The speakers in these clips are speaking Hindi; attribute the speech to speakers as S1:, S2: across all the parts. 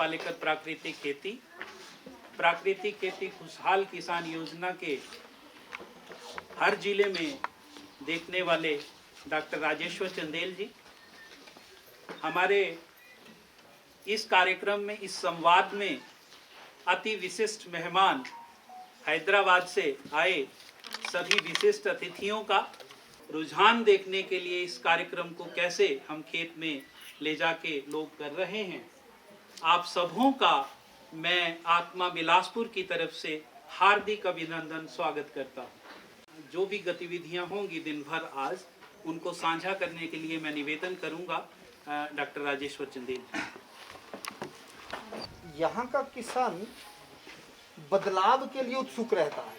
S1: पालेकर प्राकृतिक खेती खुशहाल किसान योजना के हर जिले में देखने वाले डॉक्टर राजेश्वर चंदेल जी, हमारे इस कार्यक्रम में, इस संवाद में अति विशिष्ट मेहमान हैदराबाद से आए सभी विशिष्ट अतिथियों का रुझान देखने के लिए इस कार्यक्रम को कैसे हम खेत में ले जाके लोग कर रहे हैं, आप सबों का मैं आत्मा बिलासपुर की तरफ से हार्दिक अभिनंदन स्वागत करता हूँ। जो भी गतिविधियाँ होंगी दिन भर आज, उनको साझा करने के लिए मैं निवेदन करूँगा डॉक्टर राजेश्वर चंदेल जी।
S2: यहाँ का किसान बदलाव के लिए उत्सुक रहता है,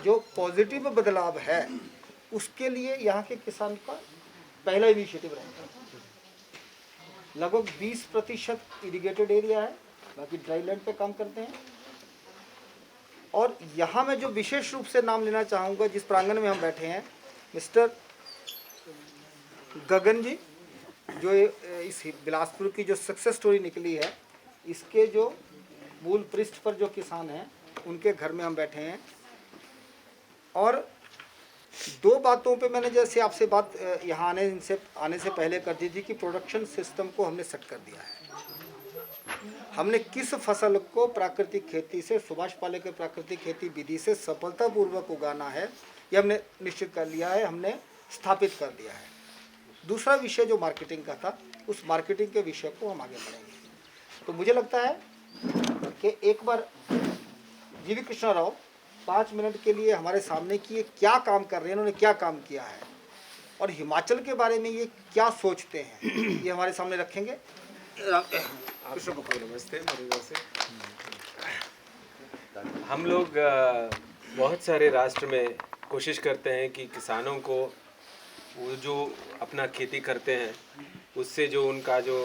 S2: जो पॉजिटिव बदलाव है उसके लिए यहाँ के किसान का पहला इनिशिएटिव रहता है। लगभग 20% इरिगेटेड एरिया है, बाकी ड्राई लैंड पे काम करते हैं। और यहाँ मैं जो विशेष रूप से नाम लेना चाहूँगा, जिस प्रांगण में हम बैठे हैं, मिस्टर गगन जी, जो इस बिलासपुर की जो सक्सेस स्टोरी निकली है, इसके जो मूल पृष्ठ पर जो किसान हैं उनके घर में हम बैठे हैं। और दो बातों पे मैंने जैसे आपसे बात यहाँ आने से पहले कर दी थी कि प्रोडक्शन सिस्टम को हमने सेट कर दिया है। हमने किस फसल को प्राकृतिक खेती से, सुभाष पालेकर प्राकृतिक खेती विधि से सफलतापूर्वक उगाना है, ये हमने निश्चित कर लिया है, हमने स्थापित कर दिया है। दूसरा विषय जो मार्केटिंग का था, उस मार्केटिंग के विषय को हम आगे बढ़ेंगे। तो मुझे लगता है कि एक बार जीवी कृष्णा राव 5 मिनट के लिए हमारे सामने कि ये क्या काम कर रहे हैं, इन्होंने क्या काम किया है और हिमाचल के बारे में ये क्या सोचते हैं, ये हमारे सामने रखेंगे।
S3: नमस्ते मेरे घर से। हम लोग बहुत सारे राष्ट्र में कोशिश करते हैं कि किसानों को वो जो अपना खेती करते हैं उससे जो उनका जो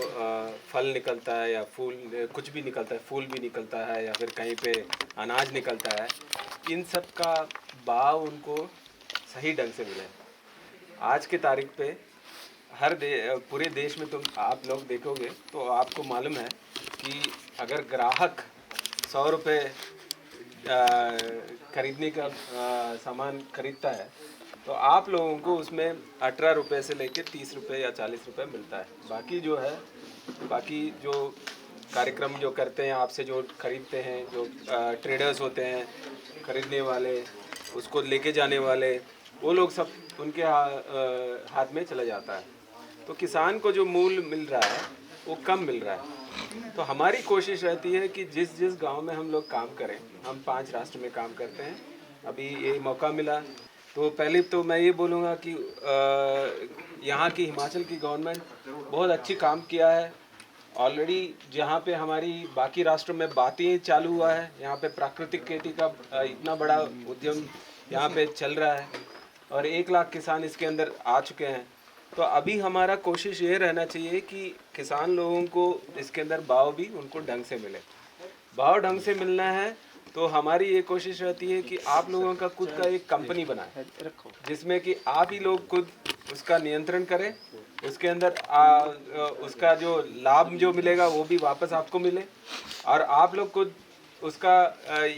S3: फल निकलता है या फूल, कुछ भी निकलता है, फूल भी निकलता है या फिर कहीं पे अनाज निकलता है, इन सब का भाव उनको सही ढंग से मिले। आज के तारीख पे पूरे देश में तुम आप लोग देखोगे तो आपको मालूम है कि अगर ग्राहक 100 रुपये खरीदने का सामान खरीदता है तो आप लोगों को उसमें 18 रुपये से लेकर 30 रुपये या 40 रुपये मिलता है। बाकी जो कार्यक्रम जो करते हैं, आपसे जो खरीदते हैं, जो ट्रेडर्स होते हैं, खरीदने वाले, उसको लेके जाने वाले, वो लोग सब उनके हाथ में चला जाता है। तो किसान को जो मूल्य मिल रहा है वो कम मिल रहा है। तो हमारी कोशिश रहती है कि जिस गांव में हम लोग काम करें, हम 5 राष्ट्र में काम करते हैं, अभी ये मौका मिला तो पहले तो मैं ये बोलूँगा कि यहाँ की हिमाचल की गवर्नमेंट बहुत अच्छी काम किया है। ऑलरेडी जहाँ पे हमारी बाकी राष्ट्रों में बातें चालू हुआ है, यहाँ पे प्राकृतिक खेती का इतना बड़ा उद्यम यहाँ पे चल रहा है और 1 लाख किसान इसके अंदर आ चुके हैं। तो अभी हमारा कोशिश ये रहना चाहिए कि किसान लोगों को इसके अंदर भाव भी उनको ढंग से मिले। भाव ढंग से मिलना है तो हमारी ये कोशिश रहती है कि आप लोगों का खुद का एक कंपनी बनाए, जिसमें कि आप ही लोग खुद उसका नियंत्रण करें, उसके अंदर उसका जो लाभ जो मिलेगा वो भी वापस आपको मिले और आप लोग खुद उसका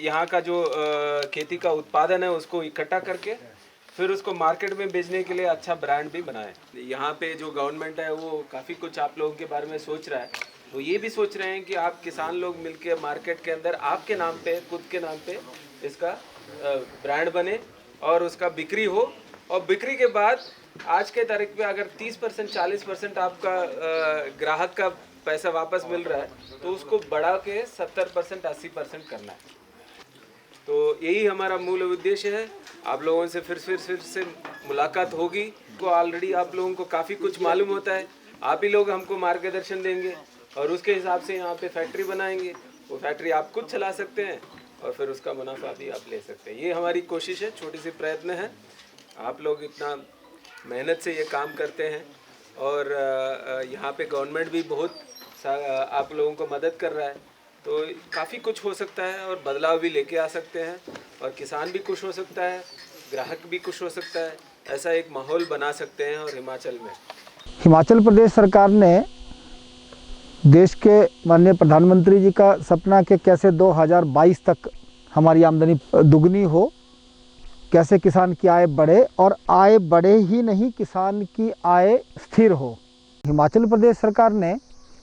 S3: यहाँ का जो खेती का उत्पादन है उसको इकट्ठा करके फिर उसको मार्केट में बेचने के लिए अच्छा ब्रांड भी बनाएं। यहाँ पे जो गवर्नमेंट है वो काफ़ी कुछ आप लोगों के बारे में सोच रहा है, तो ये भी सोच रहे हैं कि आप किसान लोग मिलके मार्केट के अंदर आपके नाम पे, खुद के नाम पे इसका ब्रांड बने और उसका बिक्री हो। और बिक्री के बाद आज के तारीख पे अगर 30% 40% आपका ग्राहक का पैसा वापस मिल रहा है तो उसको बढ़ा के 70% 80% करना है। तो यही हमारा मूल उद्देश्य है। आप लोगों से फिर से मुलाकात होगी। तो ऑलरेडी आप लोगों को काफ़ी कुछ मालूम होता है, आप ही लोग हमको मार्गदर्शन देंगे और उसके हिसाब से यहाँ पे फैक्ट्री बनाएंगे। वो फैक्ट्री आप खुद चला सकते हैं और फिर उसका मुनाफा भी आप ले सकते हैं। ये हमारी कोशिश है, छोटी सी प्रयत्न है। आप लोग इतना मेहनत से ये काम करते हैं और यहाँ पे गवर्नमेंट भी बहुत आप लोगों को मदद कर रहा है, तो काफ़ी कुछ हो सकता है और बदलाव भी लेके आ सकते हैं और किसान भी खुश हो सकता है, ग्राहक भी खुश हो सकता है। ऐसा एक माहौल बना सकते हैं। और हिमाचल प्रदेश सरकार ने
S2: देश के माननीय प्रधानमंत्री जी का सपना कि कैसे 2022 तक हमारी आमदनी दुगनी हो, कैसे किसान की आय बढ़े, और आय बढ़े ही नहीं, किसान की आय स्थिर हो। हिमाचल प्रदेश सरकार ने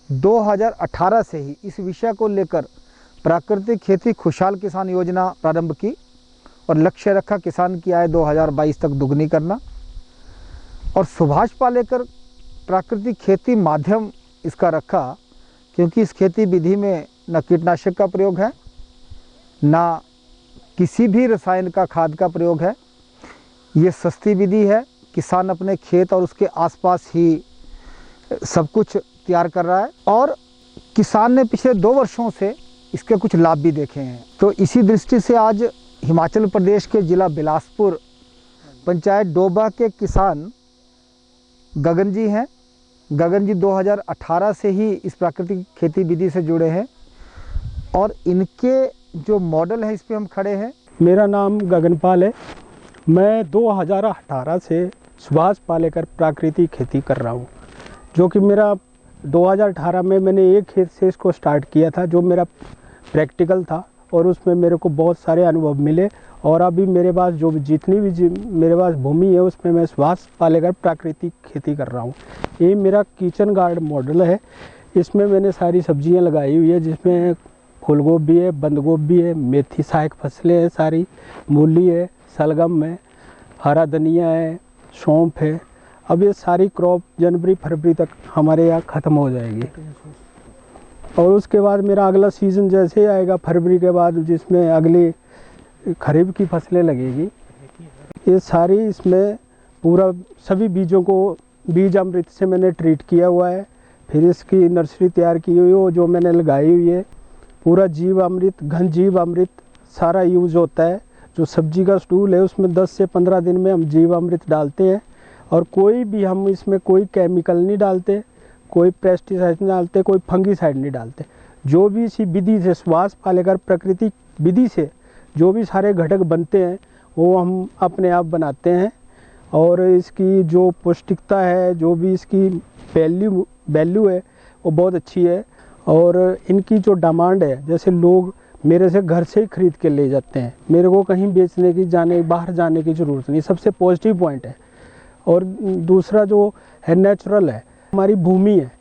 S2: 2018 से ही इस विषय को लेकर प्राकृतिक खेती खुशहाल किसान योजना प्रारंभ की और लक्ष्य रखा किसान की आय 2022 तक दुगनी करना। और सुभाष पालेकर प्राकृतिक खेती माध्यम इसका रखा, क्योंकि इस खेती विधि में न कीटनाशक का प्रयोग है, ना किसी भी रसायन का खाद का प्रयोग है। ये सस्ती विधि है, किसान अपने खेत और उसके आसपास ही सब कुछ तैयार कर रहा है, और किसान ने पिछले 2 वर्षों से इसके कुछ लाभ भी देखे हैं। तो इसी दृष्टि से आज हिमाचल प्रदेश के जिला बिलासपुर पंचायत डोबा के किसान गगन जी हैं। गगन जी 2018 से ही इस प्राकृतिक खेती विधि से जुड़े हैं, और इनके जो मॉडल है इस पे हम खड़े हैं।
S4: मेरा नाम गगनपाल है। मैं 2018 से सुभाष पालेकर प्राकृतिक खेती कर रहा हूँ, जो कि मेरा 2018 में मैंने एक खेत से इसको स्टार्ट किया था, जो मेरा प्रैक्टिकल था, और उसमें मेरे को बहुत सारे अनुभव मिले। और अभी मेरे पास जो जितनी भी मेरे पास भूमि है उसमें मैं सुभाष पालेकर प्राकृतिक खेती कर रहा हूँ। ये मेरा किचन गार्डन मॉडल है। इसमें मैंने सारी सब्जियाँ लगाई हुई है, जिसमें फूल गोभी है, बंद गोभी है, मेथी सहायक फसलें हैं, सारी मूली है, सलगम है, हरा धनिया है, सौंफ है। अब ये सारी क्रॉप जनवरी फरवरी तक हमारे यहाँ ख़त्म हो जाएगी, और उसके बाद मेरा अगला सीज़न जैसे ही आएगा फरवरी के बाद, जिसमें अगली खरीफ की फसलें लगेगी। ये सारी इसमें पूरा सभी बीजों को बीज अमृत से मैंने ट्रीट किया हुआ है। फिर इसकी नर्सरी तैयार की हुई हो जो मैंने लगाई हुई है। पूरा जीव अमृत, घन जीव अमृत सारा यूज़ होता है। जो सब्जी का स्टूल है उसमें 10 से 15 दिन में हम जीव अमृत डालते हैं, और कोई भी हम इसमें कोई केमिकल नहीं डालते, कोई पेस्टिसाइड नहीं डालते, कोई फंगीसाइड नहीं डालते। जो भी इसी विधि से सुभाष पालेकर प्राकृतिक विधि से जो भी सारे घटक बनते हैं वो हम अपने आप बनाते हैं, और इसकी जो पौष्टिकता है, जो भी इसकी वैल्यू है वो बहुत अच्छी है। और इनकी जो डिमांड है, जैसे लोग मेरे से घर से ही खरीद के ले जाते हैं, मेरे को कहीं बेचने की बाहर जाने की ज़रूरत नहीं, सबसे पॉजिटिव पॉइंट है। और दूसरा जो है नेचुरल है, हमारी भूमि है,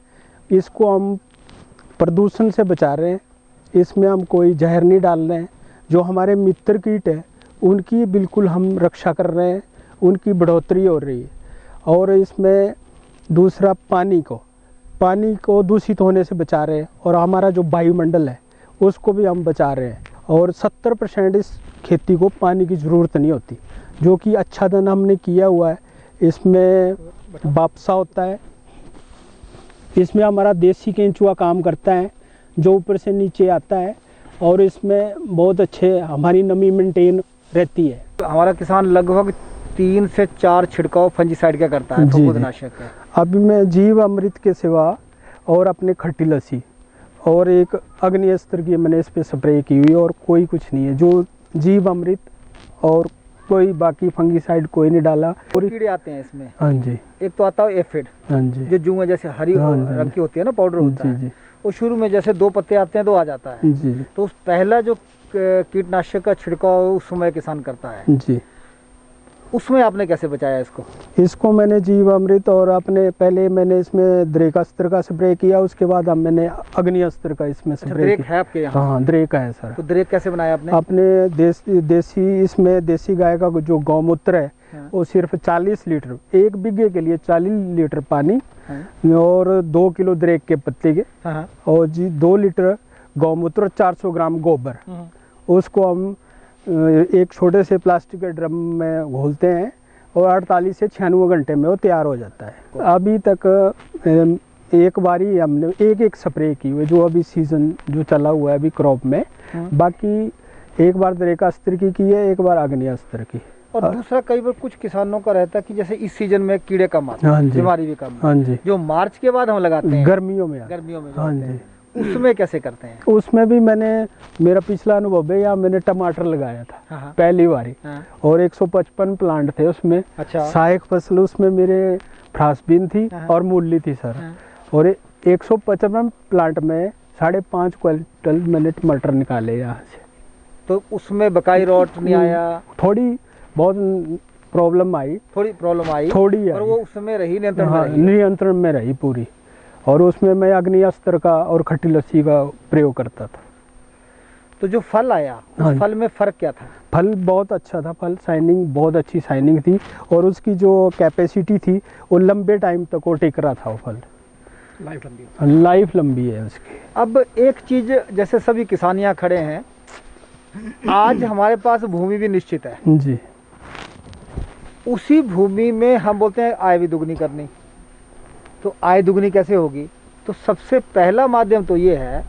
S4: इसको हम प्रदूषण से बचा रहे हैं। इसमें हम कोई जहर नहीं डाल रहे हैं। जो हमारे मित्र कीट है उनकी बिल्कुल हम रक्षा कर रहे हैं, उनकी बढ़ोतरी हो रही है। और इसमें दूसरा पानी को दूषित होने से बचा रहे हैं, और हमारा जो वायुमंडल है उसको भी हम बचा रहे हैं। और 70% इस खेती को पानी की ज़रूरत नहीं होती, जो कि आच्छादन हमने किया हुआ है। इसमें बापसा होता है, इसमें हमारा देसी केंचुआ काम करता है जो ऊपर से नीचे आता है, और इसमें बहुत अच्छे हमारी नमी मेंटेन रहती है।
S2: हमारा किसान लगभग 3 से 4 छिड़काव फंजीसाइड का करता है, फफूंदनाशक है।
S4: अभी मैं जीव अमृत के सिवा और अपने खट्टी लस्सी और एक अग्नि अस्त्र की मैंने इस पर स्प्रे की हुई, और कोई कुछ नहीं है। जो जीव अमृत और कोई बाकी फंगीसाइड कोई नहीं डाला।
S2: और कीड़े आते हैं इसमें।
S4: हाँ जी।
S2: एक तो आता है एफिड,
S4: हाँ जी,
S2: जो जुएं जैसे हरी रंग की होती है ना, पाउडर होता है। वो शुरू में जैसे 2 पत्ते आते हैं तो आ जाता है
S4: जी।
S2: तो उस पहला जो कीटनाशक का छिड़काव उस समय किसान करता है
S4: जी,
S2: उसमें आपने कैसे बचाया इसको?
S4: इसको मैंने जीव अमृत और अपने पहले मैंने इसमें द्रेक अस्त्र का स्प्रे किया, उसके बाद अब मैंने अग्नि अस्त्र का इसमें स्प्रे
S2: द्रेक
S4: किया।
S2: है आपके यहाँ?
S4: हाँ, द्रेक है सर।
S2: तो द्रेक कैसे बनाया आपने?
S4: अपने देसी इसमें देसी गाय का जो गौमूत्र है वो सिर्फ 40 लीटर, 1 बीघे के लिए 40 लीटर पानी और 2 किलो द्रेक के पत्ते के, और जी 2 लीटर गौमूत्र, 400 ग्राम गोबर, उसको हम एक छोटे से प्लास्टिक के ड्रम में घोलते हैं और 48 से 96 घंटे में वो तैयार हो जाता है। अभी तक एक बारी हमने एक स्प्रे की हुई, जो अभी सीजन जो चला हुआ है अभी क्रॉप में। बाकी एक बार द्रेकास्त्र की है, एक बार अग्नि अस्त्र की।
S2: और दूसरा कई बार कुछ किसानों का रहता है कि जैसे इस सीजन में कीड़े कम आते हैं, बीमारी भी कम है।
S4: हाँ जी।
S2: जो मार्च के बाद हम लगाते हैं
S4: गर्मियों में।
S2: हाँ जी। उसमें कैसे करते हैं?
S4: उसमें भी मेरा पिछला अनुभव है, यहाँ मैंने टमाटर लगाया था पहली बारी, और 155 प्लांट थे उसमें। अच्छा। सहायक फसल उसमें मेरे फ्रांसबीन थी और मूली थी सर, और 155 प्लांट में 5.5 क्विंटल मैंने टमाटर निकाले यहाँ से।
S2: तो उसमें बकाई रॉट नहीं आया?
S4: थोड़ी बहुत प्रॉब्लम आई,
S2: थोड़ी प्रॉब्लम आई,
S4: थोड़ी
S2: पर वो उसमें रही, नियंत्रण में
S4: हाँ,
S2: रही।
S4: नियंत्रण में रही पूरी। और उसमें मैं अग्निअस्त्र का और खट्टी लस्सी का प्रयोग करता था।
S2: तो जो फल आया,
S4: हाँ,
S2: उस फल में फर्क क्या था?
S4: फल बहुत अच्छा था, फल शाइनिंग बहुत अच्छी शाइनिंग थी, और उसकी जो कैपेसिटी थी वो लंबे टाइम तक वो टिक रहा था। वो फल लाइफ लंबी है उसकी।
S2: अब एक चीज, जैसे सभी किसान यहाँ खड़े हैं, आज हमारे पास भूमि भी निश्चित है
S4: जी।
S2: उसी भूमि में हम बोलते हैं आय भी दुगनी करनी। तो आय दुगनी कैसे होगी? तो सबसे पहला माध्यम तो ये है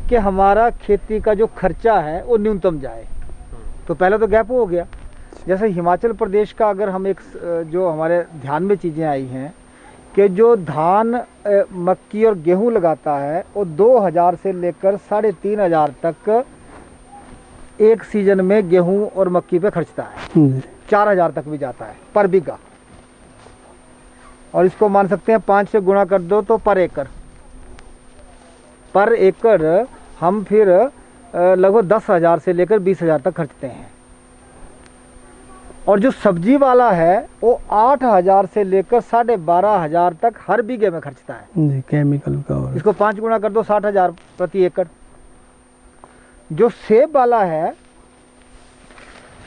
S2: कि हमारा खेती का जो खर्चा है वो न्यूनतम जाए। तो पहला तो गैप हो गया। जैसे हिमाचल प्रदेश का अगर हम एक जो हमारे ध्यान में चीज़ें आई हैं कि जो धान, मक्की और गेहूं लगाता है वो 2000 से लेकर 3500 तक एक सीजन में गेहूं और मक्की पे खर्चता है। 4000 तक भी जाता है पर बीघा। और इसको मान सकते हैं 5 से गुणा कर दो तो पर एकड़ हम फिर लगभग 10,000 से लेकर 20,000 तक खर्चते हैं। और जो सब्जी वाला है वो 8,000 से लेकर 12,500 तक हर बीघे में खर्चता है
S4: जी, केमिकल का। और
S2: इसको 5 गुणा कर दो 60,000 प्रति एकड़। जो सेब वाला है,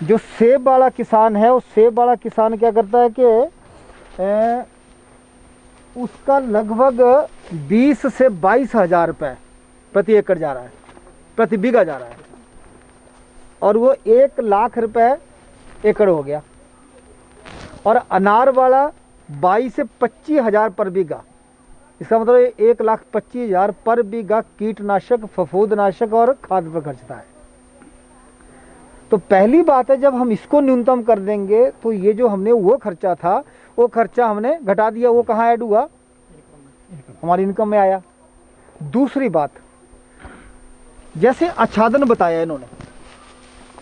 S2: जो सेब वाला किसान है, वो सेब वाला किसान क्या करता है कि उसका लगभग 20 से 22,000 रुपये प्रति एकड़ जा रहा है, प्रति बीघा जा रहा है। और वो 1 लाख रुपए एकड़ हो गया। और अनार वाला 22 से 25,000 पर बीघा। इसका मतलब 1,25,000 पर बीघा कीटनाशक, फफूंदनाशक और खाद पर खर्चता है। तो पहली बात है, जब हम इसको न्यूनतम कर देंगे तो ये जो हमने वो खर्चा था वो खर्चा हमने घटा दिया। वो कहाँ ऐड हुआ? हमारी इनकम में आया। दूसरी बात, जैसे आच्छादन बताया इन्होंने,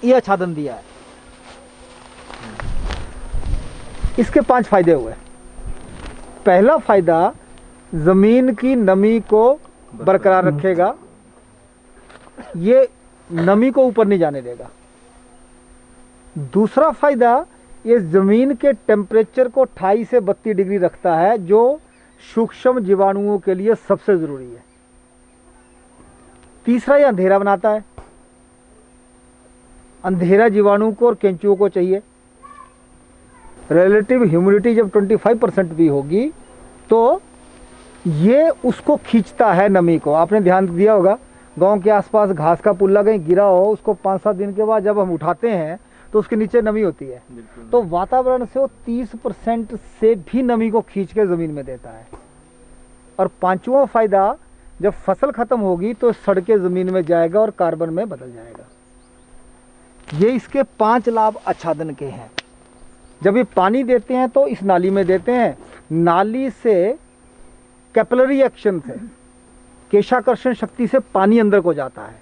S2: ये आच्छादन दिया है, इसके 5 फायदे हुए। पहला फायदा, जमीन की नमी को बरकरार रखेगा, ये नमी को ऊपर नहीं जाने देगा। दूसरा फायदा, ये जमीन के टेम्परेचर को 28 से 32 डिग्री रखता है, जो सूक्ष्म जीवाणुओं के लिए सबसे जरूरी है। तीसरा, ये अंधेरा बनाता है। अंधेरा जीवाणु को और केंचुओं को चाहिए। रिलेटिव ह्यूमिडिटी जब 25% भी होगी तो ये उसको खींचता है, नमी को। आपने ध्यान दिया होगा, गांव के आसपास घास का पुल्ला कहीं गिरा हो, उसको 5-7 दिन के बाद जब हम उठाते हैं तो उसके नीचे नमी होती है। तो वातावरण से वो 30% से भी नमी को खींच के ज़मीन में देता है। और 5वां फायदा, जब फसल खत्म होगी तो सड़ के ज़मीन में जाएगा और कार्बन में बदल जाएगा। ये इसके 5 लाभ आच्छादन के हैं। जब ये पानी देते हैं तो इस नाली में देते हैं, नाली से कैपिलरी एक्शन से, केशाकर्षण शक्ति से पानी अंदर को जाता है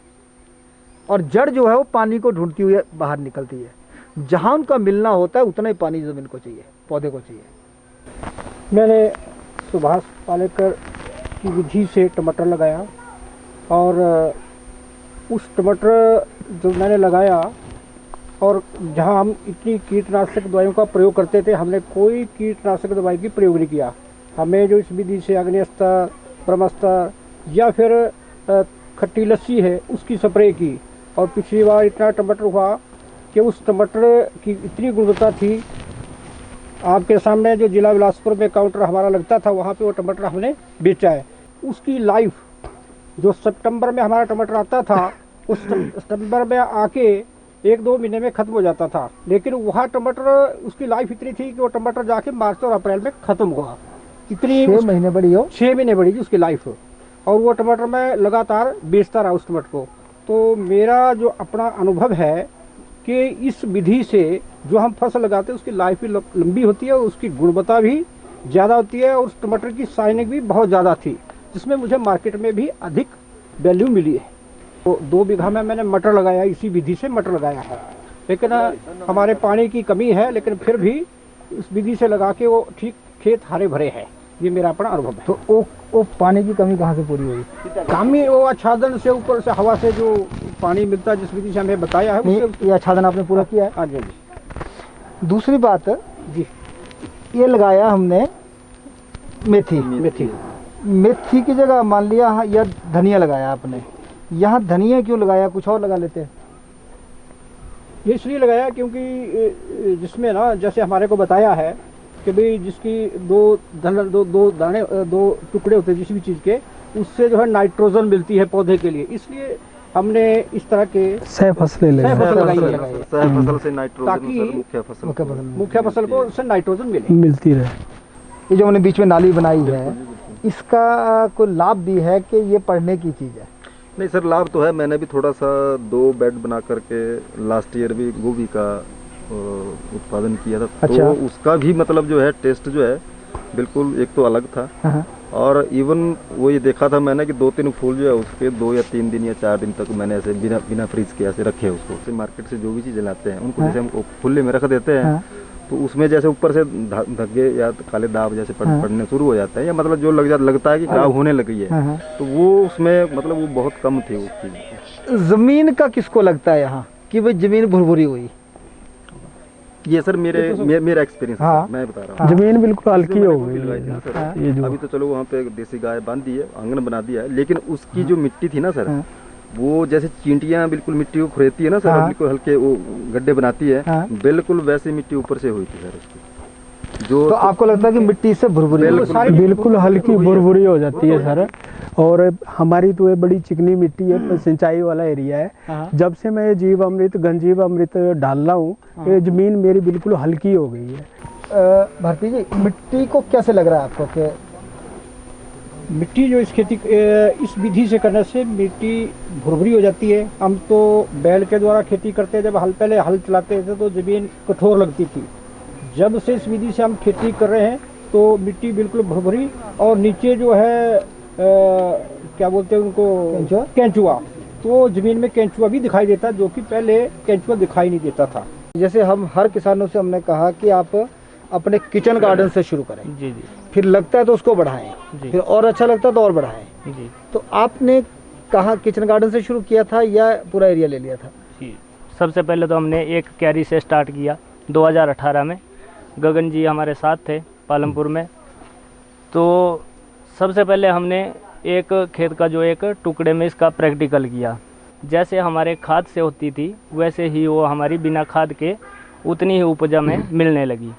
S2: और जड़ जो है वो पानी को ढूंढती हुई बाहर निकलती है। जहाँ उनका मिलना होता है उतना ही पानी ज़मीन को चाहिए, पौधे को चाहिए।
S4: मैंने सुभाष पालेकर की विधि से टमाटर लगाया, और उस टमाटर जो मैंने लगाया, और जहाँ हम इतनी कीटनाशक दवाइयों का प्रयोग करते थे, हमने कोई कीटनाशक दवाई की प्रयोग नहीं किया। हमें जो इस विधि से अग्निअस्त्र, ब्रह्मास्त्र या फिर खट्टी लस्सी है उसकी स्प्रे की। और पिछली बार इतना टमाटर हुआ कि उस टमाटर की इतनी गुणवत्ता थी, आपके सामने जो जिला बिलासपुर में काउंटर हमारा लगता था वहाँ पे वो टमाटर हमने बेचा है। उसकी लाइफ, जो सितंबर में हमारा टमाटर आता था, उस सितंबर में आके 1-2 महीने में ख़त्म हो जाता था। लेकिन वहाँ टमाटर, उसकी लाइफ इतनी थी कि वो टमाटर जाके मार्च और अप्रैल में ख़त्म हुआ। इतनी
S2: 6 महीने बड़ी हो,
S4: 6 महीने बड़ी थी उसकी लाइफ। और वो टमाटर मैं लगातार बेचता रहा उस टमाटर को। तो मेरा जो अपना अनुभव है कि इस विधि से जो हम फसल लगाते हैं उसकी लाइफ भी लंबी होती है और उसकी गुणवत्ता भी ज़्यादा होती है, और उस टमाटर की शाइनिंग भी बहुत ज़्यादा थी, जिसमें मुझे मार्केट में भी अधिक वैल्यू मिली है। तो 2 बीघा में मैंने मटर लगाया, इसी विधि से मटर लगाया है। लेकिन हमारे पानी की कमी है, लेकिन फिर भी इस विधि से लगा के वो ठीक खेत हरे भरे हैं। ये मेरा अपना अनुभव है।
S2: तो वो पानी की कमी कहाँ से पूरी हुई?
S4: कामी वो आच्छादन से ऊपर से हवा से जो पानी मिलता है जिस विधि से हमें बताया है उससे
S2: ये आच्छादन आपने पूरा किया है?
S4: हाँ जी, हाँ जी।
S2: दूसरी बात
S4: जी,
S2: ये लगाया हमने मेथी
S4: मेथी
S2: की जगह मान लिया या धनिया लगाया आपने, यहाँ धनिया क्यों लगाया, कुछ और लगा लेते?
S4: ये इसलिए लगाया क्योंकि जिसमें ना जैसे हमारे को बताया है कि भाई जिसकी दो टुकड़े होते हैं जिस भी चीज़ के, उससे जो है नाइट्रोजन मिलती है पौधे के लिए, इसलिए हमने इस तरह के सह फसलें लगाई है
S5: सह फसल से नाइट्रोजन
S4: ताकि मुख्य फसल को उससे नाइट्रोजन मिलती रहे।
S2: ये जो हमने बीच में नाली बनाई है, इसका कोई लाभ भी है कि ये पढ़ने की चीज़ है?
S5: नहीं सर, लाभ तो है। मैंने भी थोड़ा सा 2 बेड बना करके लास्ट ईयर भी गोभी का उत्पादन किया था।
S2: अच्छा।
S5: तो उसका भी मतलब जो है टेस्ट जो है बिल्कुल एक तो अलग था, और इवन वो ये देखा था मैंने कि 2-3 फूल जो है उसके 2 या 3 दिन या 4 दिन तक मैंने ऐसे बिना फ्रीज के ऐसे रखे उसको। मार्केट से जो भी चीज़ें लाते हैं उनको जैसे हम खुले में रख देते हैं, तो उसमें जैसे ऊपर से धब्बे या काले दाग जैसे पड़ने शुरू हो जाते हैं, या मतलब जो लगता है कि खराब होने लगी है, तो वो उसमें मतलब वो बहुत कम थी उसकी।
S2: जमीन का किसको लगता है यहाँ कि भाई जमीन भुरभुरी हुई?
S5: ये सर मेरा एक्सपीरियंस मैं बता रहा हूँ।
S4: जमीन बिल्कुल हल्की हो गई
S5: है। अभी तो चलो वहाँ पे देसी गाय बांध दी है, आंगन बना दिया है, लेकिन उसकी जो मिट्टी थी ना सर, वो जैसे चींटियां बिल्कुल मिट्टी को खुरेती है ना सर, बिल्कुल हल्के वो गड्ढे बनाती है, बिल्कुल वैसे मिट्टी ऊपर से हुई थी सर उसकी। जो
S2: तो आपको लगता है कि मिट्टी से भुरभुरी
S4: बिल्कुल हल्की भुरभुरी हो जाती है सर। और हमारी तो ये बड़ी चिकनी मिट्टी है, सिंचाई वाला एरिया है। जब से मैं जीवामृत घनजीवामृत डाल रहा हूँ, ये जमीन मेरी बिल्कुल हल्की हो गई है।
S2: भारती जी, मिट्टी को कैसे लग रहा है आपको कि
S4: मिट्टी जो इस खेती इस विधि से करने से मिट्टी भुरभुरी हो जाती है? हम तो बैल के द्वारा खेती करते हैं, जब पहले हल चलाते थे तो जमीन कठोर लगती थी। जब से इस विधि से हम खेती कर रहे हैं तो मिट्टी बिल्कुल भुरभुरी, और नीचे जो है क्या बोलते हैं उनको, केंचुआ। तो जमीन में केंचुआ भी दिखाई देता है, जो कि पहले केंचुआ दिखाई नहीं देता था।
S2: जैसे हम हर किसानों से हमने कहा कि आप अपने किचन गार्डन से शुरू करें,
S4: जी जी,
S2: फिर लगता है तो उसको बढ़ाएं, फिर और अच्छा लगता है तो और बढ़ाएं
S4: जी।
S2: तो आपने कहाँ किचन गार्डन से शुरू किया था या पूरा एरिया ले लिया था?
S6: जी, सबसे पहले तो हमने एक क्यारी से स्टार्ट किया 2018 में। गगन जी हमारे साथ थे पालमपुर में। तो सबसे पहले हमने एक खेत का जो एक टुकड़े में इसका प्रैक्टिकल किया। जैसे हमारे खाद से होती थी वैसे ही वो हमारी बिना खाद के उतनी ही उपज में मिलने लगी।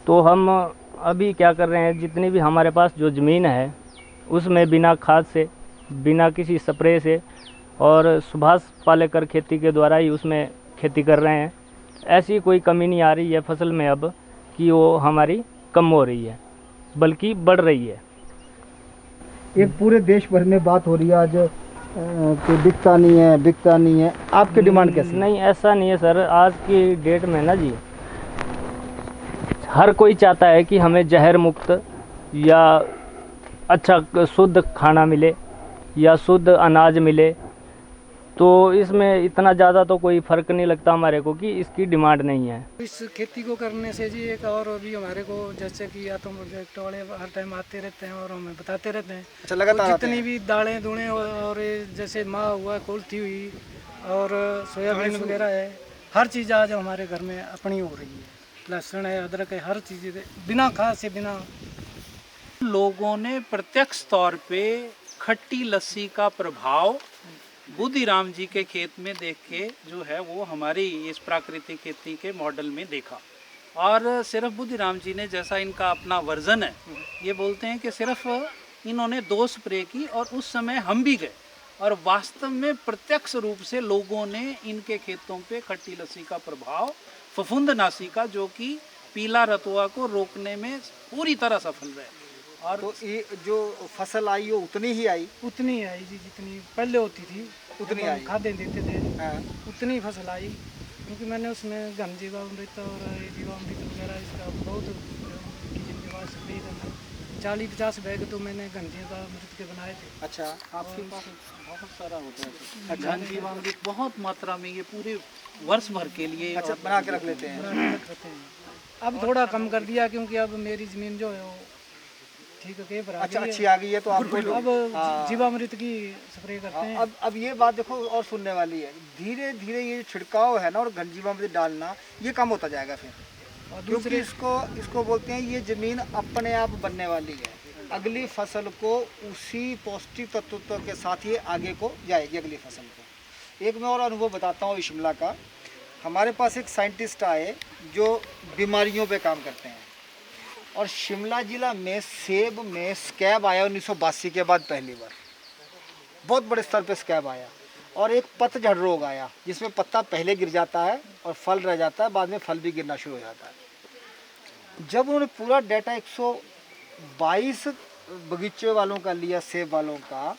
S6: तो हम अभी क्या कर रहे हैं, जितनी भी हमारे पास जो ज़मीन है उसमें बिना खाद से, बिना किसी स्प्रे से और सुभाष पालेकर खेती के द्वारा ही उसमें खेती कर रहे हैं। ऐसी कोई कमी नहीं आ रही है फसल में अब कि वो हमारी कम हो रही है, बल्कि बढ़ रही है।
S2: एक पूरे देश भर में बात हो रही है आज कि बिकता नहीं है, आपकी डिमांड कैसी?
S6: नहीं, ऐसा नहीं है सर। आज की डेट में ना जी, हर कोई चाहता है कि हमें जहर मुक्त या अच्छा शुद्ध खाना मिले या शुद्ध अनाज मिले। तो इसमें इतना ज़्यादा तो कोई फ़र्क नहीं लगता हमारे को कि इसकी डिमांड नहीं है।
S7: इस खेती को करने से जी एक और भी हमारे को, जैसे कि आत्म प्रोजेक्ट वाले हर टाइम आते रहते हैं और हमें बताते रहते हैं।
S2: अच्छा, लगातार
S7: जितनी भी दालें दूलें और जैसे माँ हुआ, कुल्थी हुई और सोयाबीन वगैरह है, हर चीज़ आज हमारे घर में अपनी हो रही है। लहसुन है, अदरक है, हर चीज़ बिना खाद से, बिना।
S1: लोगों ने प्रत्यक्ष तौर पे खट्टी लस्सी का प्रभाव बुद्धिराम जी के खेत में देख के जो है वो हमारी इस प्राकृतिक खेती के मॉडल में देखा। और सिर्फ बुद्धिराम जी ने, जैसा इनका अपना वर्जन है, ये बोलते हैं कि सिर्फ इन्होंने 2 स्प्रे की और उस समय हम भी गए और वास्तव में प्रत्यक्ष रूप से लोगों ने इनके खेतों पे खट्टी लस्सी का प्रभाव, फफूंदनाशी का, जो कि पीला रतुआ को रोकने में पूरी तरह सफल रहे। और
S2: तो ये जो फसल आई वो उतनी ही आई?
S7: उतनी आई जी, जितनी पहले होती थी
S2: उतनी आई।
S7: खादें देते थे,
S2: हाँ।
S7: उतनी फसल आई। क्योंकि मैंने उसमें घन जीवामृत और जीवामृत वगैरह इसका बहुत स्प्रे करना, 40-50 बैग तो मैंने घन जीवामृत के बनाए थे।
S2: अच्छा,
S1: आपके पास बहुत सारा होता है घन जीवामृत, बहुत मात्रा में, ये पूरे वर्ष भर के लिए।
S2: अच्छा, बना के रख लेते हैं।
S7: अब थोड़ा कम कर दिया क्योंकि अब मेरी ज़मीन जो है वो ठीक है पर
S2: अच्छा अच्छी आ गई है तो आपको
S7: अब जीवामृत की स्प्रे करते हैं।
S2: अब ये बात देखो और सुनने वाली है, धीरे धीरे ये छिड़काव है ना और घनजीवामृत डालना ये कम होता जाएगा फिर,
S7: और
S2: क्योंकि
S7: दूसरे
S2: इसको बोलते हैं ये जमीन अपने आप बनने वाली है, अगली फसल को उसी पौष्टिक तत्वों के साथ ये आगे को जाएगी अगली फसल को। एक मैं और अनुभव बताता हूँ शिमला का। हमारे पास एक साइंटिस्ट आए जो बीमारियों पे काम करते हैं, और शिमला जिला में सेब में स्कैब आया 1982 के बाद पहली बार, बहुत बड़े स्तर पे स्कैब आया, और एक पतझड़ रोग आया जिसमें पत्ता पहले गिर जाता है और फल रह जाता है, बाद में फल भी गिरना शुरू हो जाता है। जब उन्होंने पूरा डाटा 122 बगीचे वालों का लिया, सेब वालों का,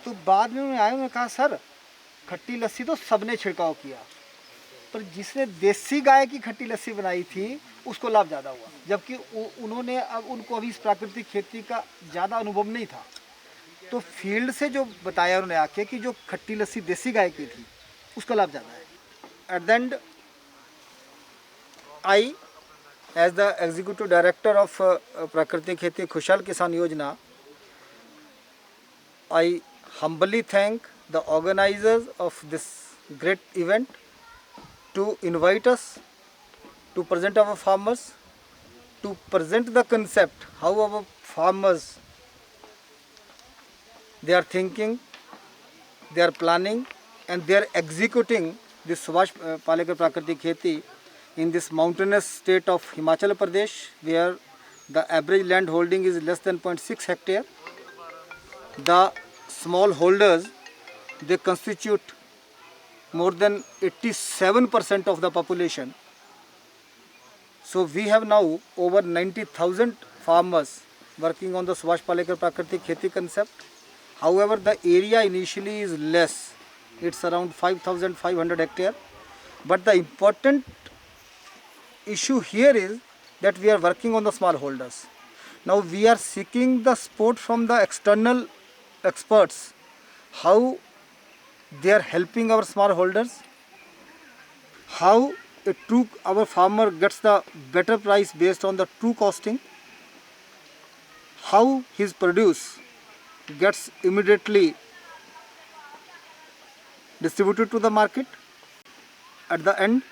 S2: तो बाद में उन्होंने आए, उन्होंने कहा सर खट्टी लस्सी तो सबने छिड़काव किया, पर जिसने देसी गाय की खट्टी लस्सी बनाई थी उसको लाभ ज़्यादा हुआ, जबकि उन्होंने उनको अभी इस प्राकृतिक खेती का ज़्यादा अनुभव नहीं था। तो फील्ड से जो बताया उन्होंने आके कि जो खट्टी लस्सी देसी गाय की थी उसका लाभ ज़्यादा है। At the end I as the executive director of Prakritik Kheti खुशहाल किसान योजना, आई humbly thank the organizers of this great event to invite us to present our farmers, to present the concept how our farmers they are thinking, they are planning and they are executing this Subhash Palekar Prakriti Kheti in this mountainous state of Himachal Pradesh, where the average land holding is less than 0.6 hectare. The small holders, they constitute more than 87% of the population. So we have now over 90,000 farmers working on the Subhash Palekar Prakriti Kheti concept. However, the area initially is less. It's around 5,500 hectare. But the important issue here is that we are working on the small holders. Now we are seeking the support from the external experts, how they are helping our small holders, how our farmer gets the better price based on the true costing, how his produce gets immediately distributed to the market. At the end,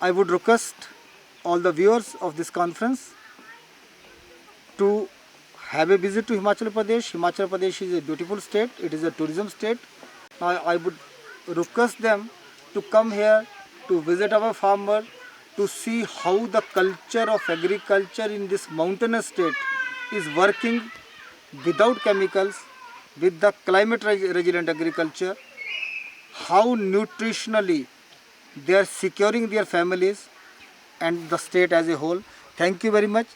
S2: I would request all the viewers of this conference to have a visit to Himachal Pradesh. Himachal Pradesh is a beautiful state. It is a tourism state. Now I would request them to come here to visit our farmer, to see how the culture of agriculture in this mountainous state is working without chemicals, with the climate resilient agriculture, how nutritionally they are securing their families and the state as a whole. Thank you very much.